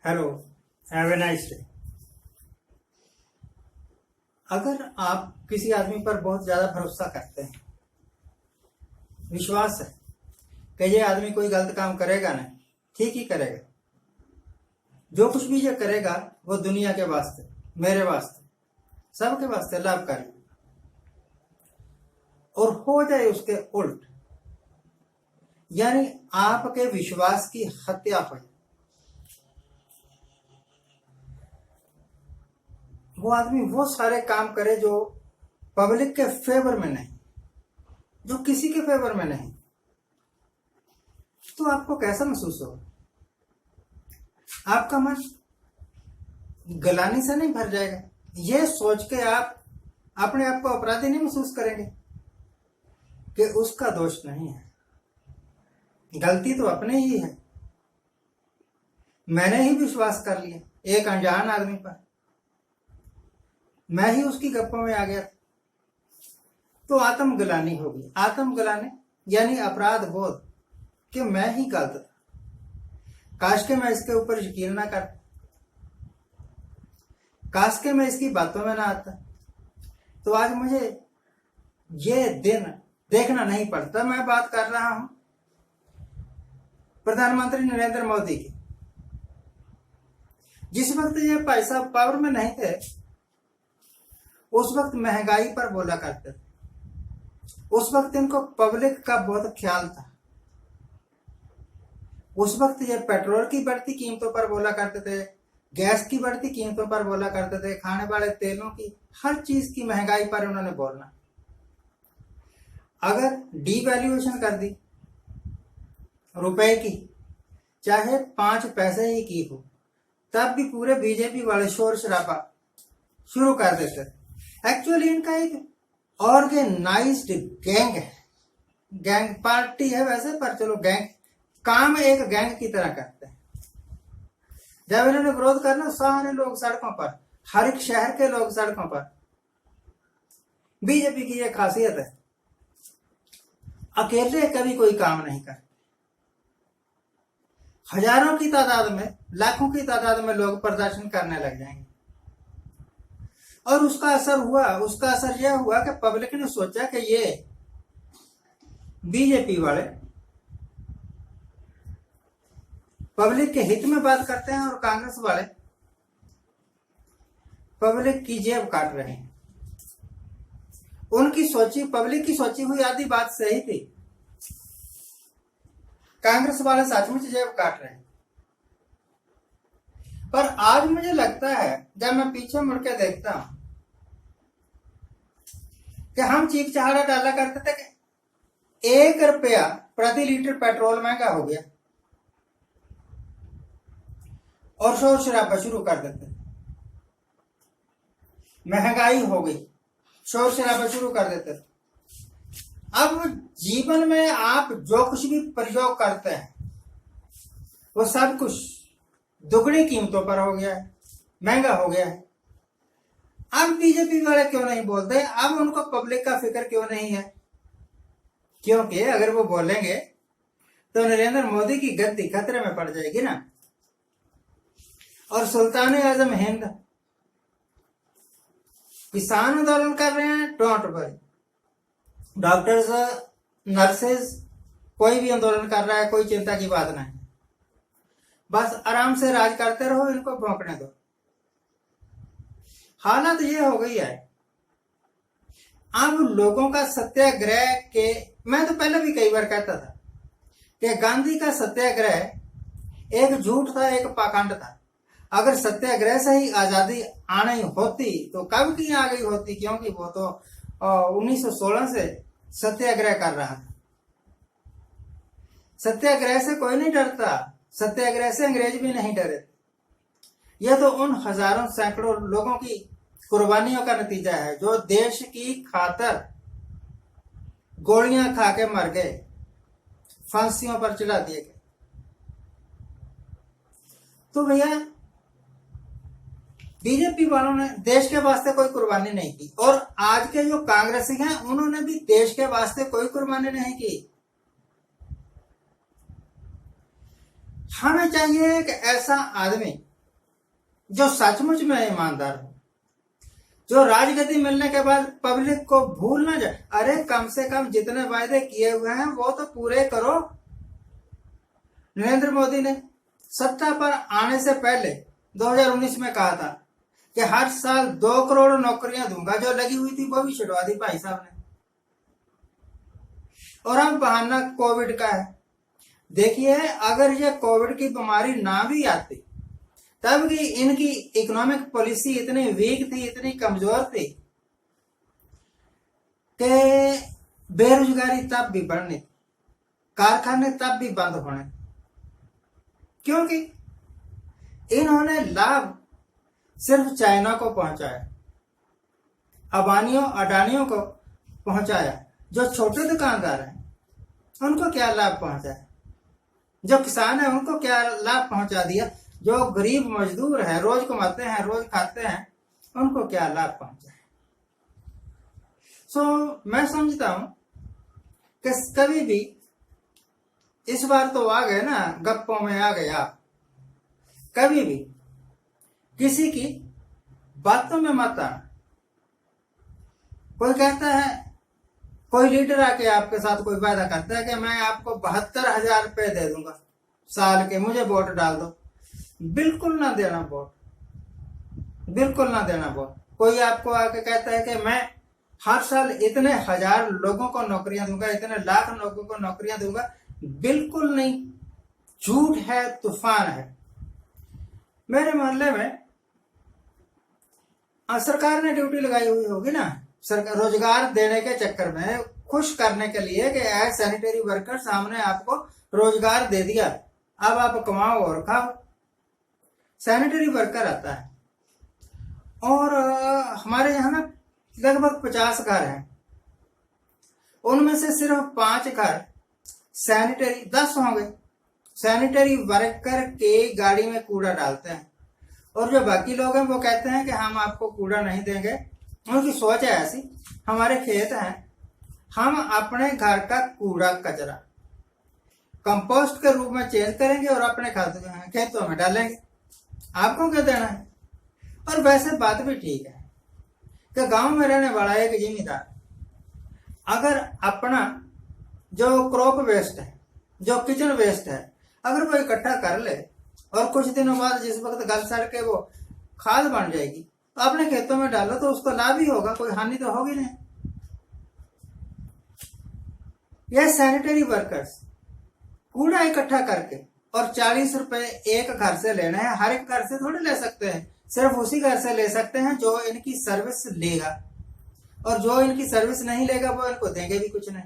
Hello, have a nice day. अगर आप किसी आदमी पर बहुत ज्यादा भरोसा करते हैं, विश्वास है कि ये आदमी कोई गलत काम करेगा नहीं, ठीक ही करेगा, जो कुछ भी ये करेगा वो दुनिया के वास्ते, मेरे वास्ते, सबके वास्ते लाभकारी, और हो जाए उसके उल्ट, यानी आपके विश्वास की हत्या हो जाए, वो आदमी वो सारे काम करे जो पब्लिक के फेवर में नहीं, जो किसी के फेवर में नहीं, तो आपको कैसा महसूस होगा? आपका मन गलानी से नहीं भर जाएगा? ये सोच के आप अपने आप को अपराधी नहीं महसूस करेंगे कि उसका दोष नहीं है, गलती तो अपने ही है, मैंने ही विश्वास कर लिया एक अनजान आदमी पर, मैं ही उसकी गप्पों में आ गया, तो आत्मग्लानि होगी। आत्मग्लानि यानी अपराध बोध कि मैं ही गलत था, काश के मैं इसके ऊपर यकीन ना करता, काश के मैं इसकी बातों में ना आता, तो आज मुझे ये दिन देखना नहीं पड़ता। मैं बात कर रहा हूं प्रधानमंत्री नरेंद्र मोदी की। जिस वक्त ये भाई साहब पावर में नहीं थे, उस वक्त महंगाई पर बोला करते थे, उस वक्त इनको पब्लिक का बहुत ख्याल था, उस वक्त ये पेट्रोल की बढ़ती कीमतों पर बोला करते थे, गैस की बढ़ती कीमतों पर बोला करते थे, खाने वाले तेलों की, हर चीज की महंगाई पर उन्होंने बोलना। अगर डीवैल्यूएशन कर दी रुपए की, चाहे 5 पैसे ही की हो, तब भी पूरे बीजेपी वाले शोर शराबा शुरू कर देते थे। एक्चुअली इनका एक ऑर्गेनाइज्ड गैंग है, गैंग पार्टी है वैसे, पर चलो गैंग काम एक गैंग की तरह करते हैं। जब इन्होंने विरोध करना, सारे लोग सड़कों पर, हर एक शहर के लोग सड़कों पर। बीजेपी की यह खासियत है, अकेले कभी कोई काम नहीं करते, हजारों की तादाद में, लाखों की तादाद में लोग प्रदर्शन करने लग जाएंगे। और उसका असर यह हुआ कि पब्लिक ने सोचा कि ये बीजेपी वाले पब्लिक के हित में बात करते हैं और कांग्रेस वाले पब्लिक की जेब काट रहे हैं। पब्लिक की सोची हुई आधी बात सही थी, कांग्रेस वाले सचमुच जेब काट रहे हैं। पर आज मुझे लगता है, जब मैं पीछे मुड़ के देखता हूं, कि हम चीख चहाड़ा डाला करते थे कि 1 रुपया प्रति लीटर पेट्रोल महंगा हो गया, और शोर शराबा शुरू कर देते, महंगाई हो गई, शोर शराबा शुरू कर देते। अब जीवन में आप जो कुछ भी प्रयोग करते हैं, वो सब कुछ दुगनी कीमतों पर हो गया है, महंगा हो गया है। अब बीजेपी वाले क्यों नहीं बोलते? अब उनको पब्लिक का फिक्र क्यों नहीं है? क्योंकि अगर वो बोलेंगे तो नरेंद्र मोदी की गद्दी खतरे में पड़ जाएगी ना। और सुल्तान आजम हिंद किसान आंदोलन कर रहे हैं, डोंट वरी, डॉक्टर्स, नर्सेज, कोई भी आंदोलन कर रहा है, कोई चिंता की बात नहीं, बस आराम से राज करते रहो, इनको भौंकने दो। हालत ये हो गई है, अब लोगों का सत्याग्रह के, मैं तो पहले भी कई बार कहता था कि गांधी का सत्याग्रह एक झूठ था, एक पाखंड था। अगर सत्याग्रह से ही आजादी आनी होती तो कब की आ गई होती, क्योंकि वो तो 1916 से सत्याग्रह कर रहा था। सत्याग्रह से कोई नहीं डरता, सत्याग्रह से अंग्रेज भी नहीं डरे। यह तो उन हजारों सैकड़ों लोगों की कुर्बानियों का नतीजा है, जो देश की खातर गोलियां खा के मर गए, फांसियों पर चढ़ा दिए गए। तो भैया, बीजेपी वालों ने देश के वास्ते कोई कुर्बानी नहीं की, और आज के जो कांग्रेसी हैं, उन्होंने भी देश के वास्ते कोई कुर्बानी नहीं की। हमें चाहिए कि ऐसा आदमी जो सचमुच में ईमानदार हो, जो राजगद्दी मिलने के बाद पब्लिक को भूल ना जाए। अरे कम से कम जितने वायदे किए हुए हैं वो तो पूरे करो। नरेंद्र मोदी ने सत्ता पर आने से पहले 2019 में कहा था कि हर साल 2 करोड़ नौकरियां दूंगा, जो लगी हुई थी वो भी छुड़वा दी भाई साहब ने। और अब बहाना कोविड का है। देखिए, अगर ये कोविड की बीमारी ना भी आती तब की इनकी इकोनॉमिक पॉलिसी इतनी वीक थी, इतनी कमजोर थी कि बेरोजगारी तब भी बढ़नी, कारखाने तब भी बंद होने, क्योंकि इन्होंने लाभ सिर्फ चाइना को पहुंचाया, अडानियों को पहुंचाया। जो छोटे दुकानदार हैं उनको क्या लाभ पहुंचाया, जो किसान है उनको क्या लाभ पहुंचा दिया, जो गरीब मजदूर है, रोज कमाते हैं, रोज खाते हैं, उनको क्या लाभ पहुंचाया। मैं समझता हूं कि कभी भी इस बार तो आ गए ना, गप्पों में आ गए आप। कभी भी किसी की बातों में मत आना। कोई कहता है, कोई लीडर आके आपके साथ कोई वादा करता है कि मैं आपको 72,000 रुपए दे दूंगा साल के, मुझे वोट डाल दो। बिल्कुल ना देना वोट, बिल्कुल ना देना वोट। कोई आपको आके कहता है कि मैं हर साल इतने हजार लोगों को नौकरियां दूंगा, इतने लाख लोगों को नौकरियां दूंगा, बिल्कुल नहीं, झूठ है, तूफान है। मेरे मोहल्ले में सरकार ने ड्यूटी लगाई हुई होगी ना, सरकार रोजगार देने के चक्कर में, खुश करने के लिए कि एज सैनिटरी वर्कर सामने आपको रोजगार दे दिया, अब आप कमाओ और खाओ। सैनिटरी वर्कर आता है और हमारे यहाँ ना लगभग 50 घर हैं, उनमें से सिर्फ 5 घर सैनिटरी, 10 होंगे सैनिटरी वर्कर के गाड़ी में कूड़ा डालते हैं। और जो बाकी लोग हैं वो कहते हैं कि हम आपको कूड़ा नहीं देंगे। उनकी सोच है ऐसी, हमारे खेत हैं, हम अपने घर का कूड़ा कचरा कंपोस्ट के रूप में चेंज करेंगे और अपने खेतों में डालेंगे, आपको क्या देना है। और वैसे बात भी ठीक है कि गांव में रहने वाला एक जिम्मेदार अगर अपना जो क्रॉप वेस्ट है, जो किचन वेस्ट है, अगर वो इकट्ठा कर ले और कुछ दिनों बाद जिस वक्त गल सड़ के वो खाद बन जाएगी तो अपने खेतों में डालो, तो उसको लाभ ही होगा, कोई हानि तो होगी नहीं। यह सैनिटरी वर्कर्स कूड़ा इकट्ठा करके और 40 रुपए एक घर से लेना है, हर एक घर से थोड़े ले सकते हैं, सिर्फ उसी घर से ले सकते हैं जो इनकी सर्विस लेगा, और जो इनकी सर्विस नहीं लेगा वो इनको देंगे भी कुछ नहीं।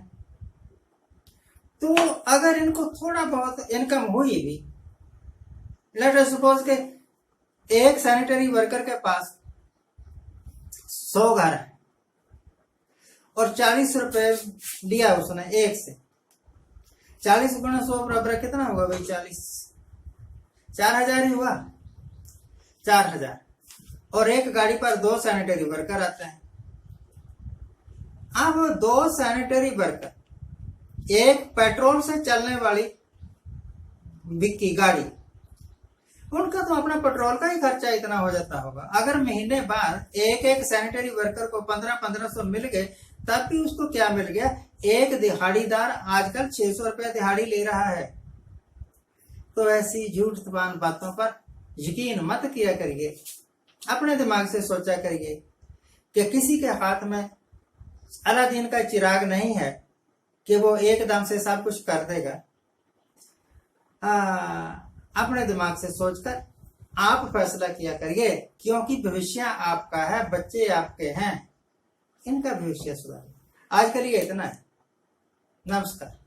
तो अगर इनको थोड़ा बहुत इनकम हुई भी, लेट अस सपोज के एक सैनिटरी वर्कर के पास 100 घर है और 40 रुपए लिया उसने एक से, 40 गुना 100 बराबर कितना होगा भाई, 4,000 ही हुआ, 4,000। और एक गाड़ी पर 2 सैनिटरी वर्कर आते हैं। अब 2 सैनिटरी वर्कर, एक पेट्रोल से चलने वाली विक्की गाड़ी, उनका तो अपना पेट्रोल का ही खर्चा इतना हो जाता होगा। अगर महीने बाद एक सैनिटरी वर्कर को 1500 मिल गए, तब भी उसको क्या मिल गया, एक दिहाड़ीदार आजकल 600 रुपया दिहाड़ी ले रहा है। तो ऐसी झूठ तबान बातों पर यकीन मत किया करिए, अपने दिमाग से सोचा करिए कि किसी के हाथ में अलादीन का चिराग नहीं है कि वो एकदम से सब कुछ कर देगा। अपने दिमाग से सोचकर आप फैसला किया करिए, क्योंकि भविष्य आपका है, बच्चे आपके हैं, इनका भविष्य सुधारिए। आज के लिए इतना है। नमस्कार।